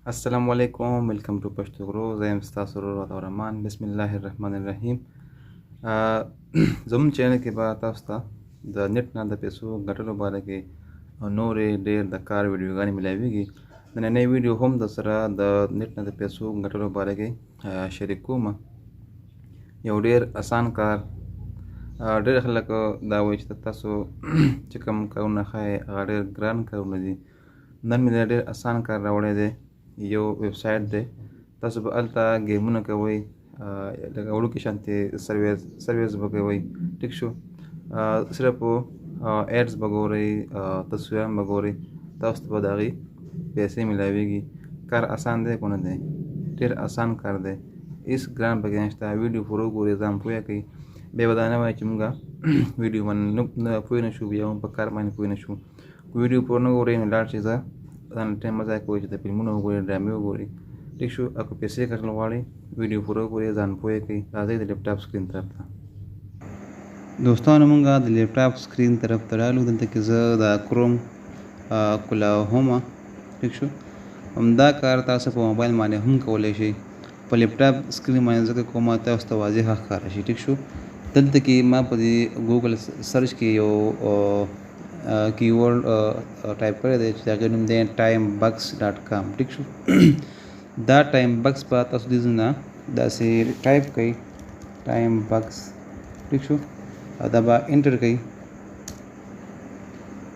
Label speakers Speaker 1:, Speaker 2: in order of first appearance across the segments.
Speaker 1: السلام علیکم ویلکم ټو پښتو ګرو. زه یم ستاسو ورور عطاورحمان. بسم الله الرحمن الرحیم. زموږ چینل کې به تاسو ته د نت نه د پیسو ګټلو باره کې نورې ډېر د کار ویډیوګانې ملاویږي. د نننۍ ویډیو هم د سره د نت نه د پیسو ګټلو باره کې شریک کوم. یو ډېر اسان کار. ډېر خلک دا وایي چې تاسو چې کوم کارونه ښایي هغه ډېر ګران کارونه دي. نن مې ډېر اسان کار راوړی دی. یو ویب سایټ دی، تاسو به هلته ګیمونه کوئ، لکه وړوکي شانتې سرویز به کوئ. ټیک شو، صرف ایډز به ګورئ، تصویران به ګورئ، تاسو ته به د هغې پیسې میلاویږي. کار اسان دی که نه دی؟ ډېر اسان کار دی، هېڅ ګران پکې نشته. ویډیو پوره وګورئ، ځان پوه کړئ. بیا به دا نه وایئ چې موږ ویډیو باندې نه پوه نه شو، بیا هم په کار باندې پوه نه شو. که ویډیو پوره نه ګورئ نو لاړ شئ ځه ځان ټایم مه ضایع کوئ چې د فلمونه وګورئ، ډرامې وګورئ. ټیک شو، او که پیسې ګټل غواړئ ویډیو پوره وګورئ، ځان پوه کړئ. راځئ د لیپټاپ سکرین طرف ته. دوستانو موږ د لیپټاپ سکرین طرف ته رالو. دلته کې زه د کروم کلاوهمه. ټیک شو، همدا کار تاسو په موبایل باندې هم کولی شئ. په لیپټاپ سکرین باندې ځکه کومه تاسو ته واضح ښکاره شي. ټیک شو، دلته کې ما په دې ګوګل سرچ کې یو کیورډ ټایپ کړی دی چې د هغې نوم دی timebox.com. ټیک شو، دا ټایم بکس به تاسو دې نه داسې ټایپ کړئ، ټایم بکس. ټیک شو، دا به انټر کړئ.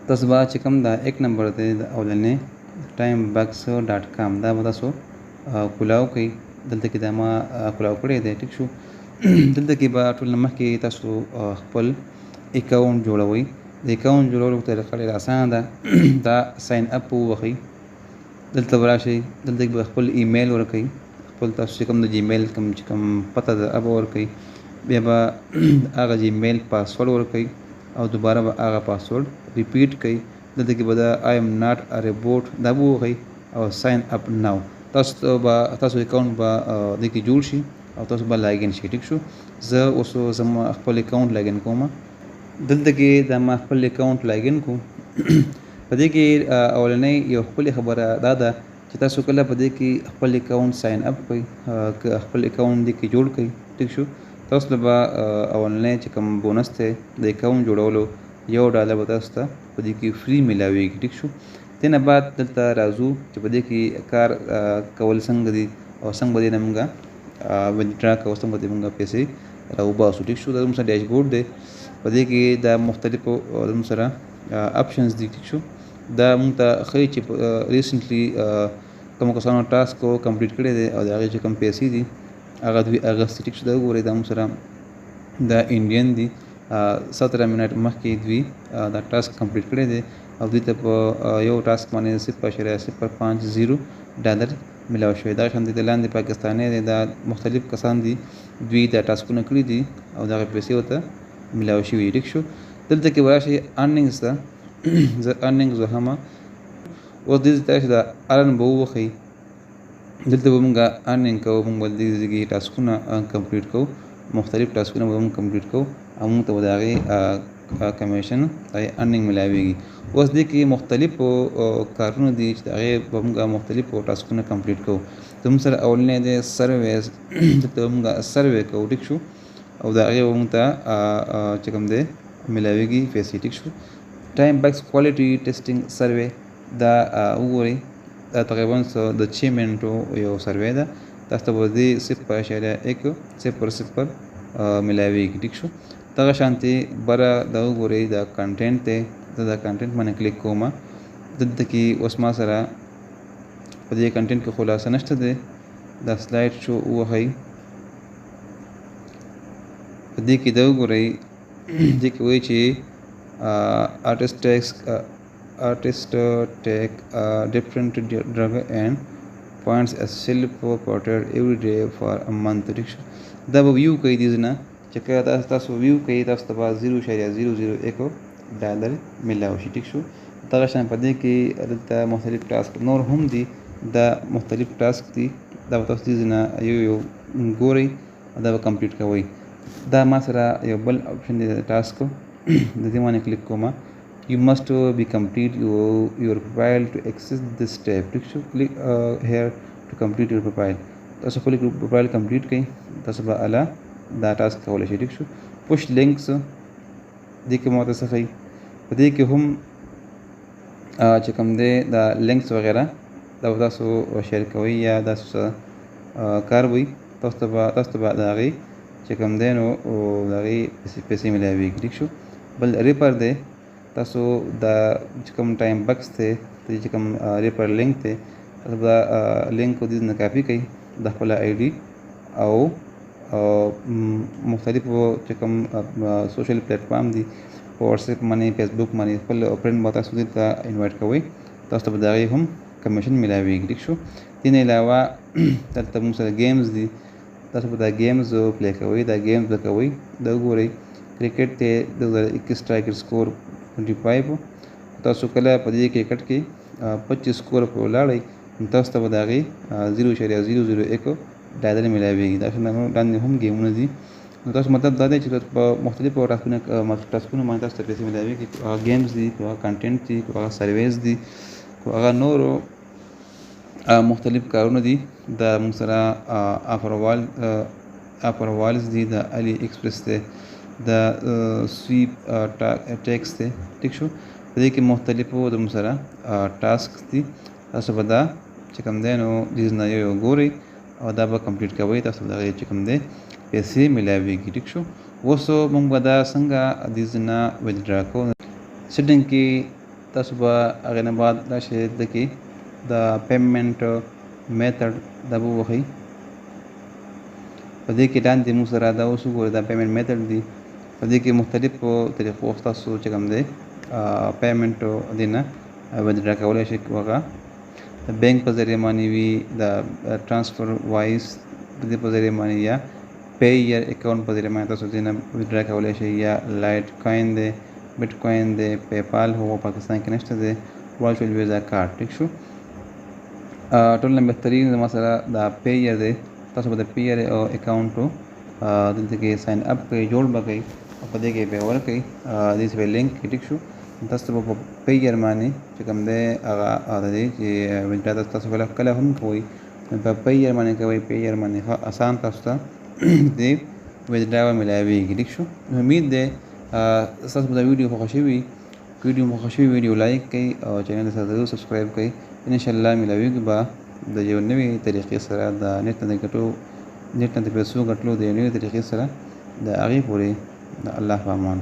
Speaker 1: تاسو به چې کوم دا 1 نمبر دی د اولنې timebox.com دا به تاسو کولاو کړئ. دلته کې دا ما کولاو کړی دی. ټیک شو، دلته کې به ټول مخکې تاسو خپل اکاونټ جوړوئ. د اکاونټ جوړولو طریقه ډېره اسانه ده. دا ساین اپ ووهئ، دلته به راشئ، دلته به خپل ایمیل ورکوئ، خپل تاسو چې کوم د جیمیل چې کوم پته ده هغه ورکوئ. بیا به هغه جیمیل پاسورډ ورکوئ او دوباره به هغه پاسورډ ریپیټ کړئ. دلته کې به دا آی ایم ناٹ ا روبوټ دا به ووهئ او ساین اپ ناو. تاسو اکاونټ به دې کې جوړ شي او تاسو به لاګین شئ. ټیک شو، زه اوس زما خپل اکاونټ لاګین کوم. دلته کې دا ما خپل اکاونټ لاګین کوم. په دې کې اولنۍ یو ښکلې خبره دا ده چې تاسو کله په دې کې خپل اکاونټ ساین اپ کړئ، که خپل اکاونټ دې کې جوړ کړئ. ټیک شو، تاسو ته به اولنۍ چې کوم بونس دی د اکاونټ جوړولو $1 به تاسو ته په دې کې فری میلاویږي. ټیک شو، دې نه بعد دلته راځو چې په دې کې کار کول څنګه دي او څنګه به دې نه موږ ویډرا کوو، څنګه به دې موږ پیسې راوباسو. ټیک شو، دا زموږ سره ډیشبورډ دی. په دې کې دا مختلفو زموږ سره اپشنز دي. ټیک شو، دا موږ ته ښیي چې ریسنټلی کومو کسانو ټاسک کمپلیټ کړی دی او د هغې چې کوم پیسې دي هغه دوی اخیستي. ټیک شو، دا وګورئ، دا موږ سره دا انډین دي. 17 منټ مخکې دوی دا ټاسک کمپلیټ کړی دی او دوی ته په یو ټاسک باندې $0.050 میلاو شوی. دا شانتې د لاندې پاکستاني دی، دا مختلف کسان دي، دوی دا ټاسکونه کړي دي او دغه پیسې ورته میلاو شوي. ټیک شو، دلته کې به راشئ ارننګز ته. زه ارننګز وهمه. اوس دې ته چې دا ارن به ووهئ، دلته به موږ ارننګ کوو. موږ به دې ځای کې ټاسکونه کمپلیټ کوو، مختلف ټاسکونه به موږ کمپلیټ کوو او موږ ته به د هغې کمیشن ارننګ میلاویږي. اوس دې کې مختلفو کارونه دي چې د هغې به موږ مختلفو ټاسکونه کمپلیټ کوو. زموږ سره اولنی دی سرویز، دلته به موږ سروې کوو. ټیک شو، او د هغې به موږ ته چې کوم دی میلاویږي پیسې. ټیک شو، ټایم بکس کوالټي ټیسټینګ سروې دا وګورئ، دا تقریبا د 6 منټو یو سروې ده. تاسو ته به دې 0.100 میلاویږي. ټیک شو، دغه شانتې بره دا وګورئ، دا کنټینټ دی. زه دا کنټینټ باندې کلیک کوم. دلته کې اوس ما سره په دې کنټینټ کې خلاصه نشته دی. دا سلایډ شو ووهئ. په دې کې دا وګورئ، دې کې وایي چې artist take different drug and points a self portrait every day for a month. دا به ویو کوي دې نه چې کله تاسو ویو کوي تاسو ته به $0.001 میلاو شي. ټیک شو، دغه شان په دې کې دلته مختلف ټاسک نور هم دي. دا مختلف ټاسک دي، دا به تاسو دې نه یو ګورئ او دا به کمپلیټ کوئ. دا ما سره یو بل اپشن دی د ټاسک، د دې باندې کلیک کوم. you must be complete your profile to access this step. ٹھیک چھُ click here to complete your profile. تاسو خپل profile complete کړئ تاسو به اعلی دا ټاسک کولی شئ. ٹھیک چھُ push links دې کې مو ته څه ښیي په دې کې هم چې کوم دی دا لینکس وغیره دا به تاسو شیر کوئ یا داسې څه کار وي تاسو ته به د هغې چې کوم دی نو د هغې پیسې میلاویږي. ټیک شو. بل ریپر دی تاسو دا چې کوم ټایم بکس دی چې کوم ریپر لینک دی تاسو به لینک دې نه کاپي کوئ د خپل آی ډي او مختلفو چې کوم سوشل پلیټفارم دي په واتساپ باندې فیسبوک باندې خپل فرینډ به تاسو دې ته انوایټ کوئ تاسو ته به د هغې هم کمیشن میلاویږي. ټیک شو. دې نه علاوه دلته موږ سره ګیمز دي تاسو به دا ګیمز پلی کوئ دا ګیمز به کوئ دا وګورئ کرکټ دی 2021 سټرایکر سکور 25 تاسو کله په دې کرکټ کې 25 سکور په ولاړئ تاسو ته به د هغې 0.001 ډالر میلاویږي. دا لاندې هم ګیمونه دي نو تاسو مطلب دا دی چې په مختلفو ټاسکونو باندې تاسو ته پیسې میلاویږي که هغه ګیمز دي که هغه کنټینټ دي که هغه سرویز دي که هغه نورو مختلف کارونه دي دا موږ سره آفروالز دي د علي ایکسپریس دی د سویپ ټیکس دی. ټیک شو. په دې کې مختلفو د موږ سره ټاسک دي تاسو به دا چې کوم دی نو دې نه یو ګورئ او دا به کمپلیټ کوئ تاسو به د هغې چې کوم دی پیسې میلاویږي. ټیک شو. اوس موږ به دا څنګه دې نه ویدډرا کوو سیټینګ کې تاسو به هغې نه بعد دا شی ده کې د پیمنټ میتھډ دا به وښیي په دې کې لاندې موږ سره دا اوس وګورئ دا پیمنټ میتھډ دي په دې کې مختلفو طریقو تاسو چې کوم دی پیمنټ دې نه ویدډرا کولی شئ هغه د بینک په ذریعه باندې وي د ټرانسفر وایس د دې په ذریعه باندې یا پے یر اکاؤنٹ په ذریعه باندې تاسو دې نه ویدډرا کولی شئ یا لایټ کوین دی بټ کوین دی پے پال هو پاکستان کې نشته دی ورچوال ویزا کارت. ټیک شو. ټول نه بهترین زما سره دا پے یر دی تاسو به د پے یر اکاؤنټ دلته کې ساین اپ کوئ جوړ به کوئ او په دې کې پے ورکوئ دې څه به لینک کې. ټیک شو. تاسو به په پے یر باندې چې کوم دی هغه د دې چې ویدډرا تاسو کله هم کوئ په پے یر باندې کوئ پے یر باندې آسان تاسو ته دې ویدډرا میلاویږي. ټیک شو. امید دی تاسو به دا ویډیو خوښه شوي ویډیو لایک کړئ او چینل ته ضرور سبسکرایب کړئ. انشاءالله میلاویږي به د یو نوې طریقې سره د نیټ نه د پیسو ګټلو د یو نوې طریقې سره د هغې پورې د الله په امان.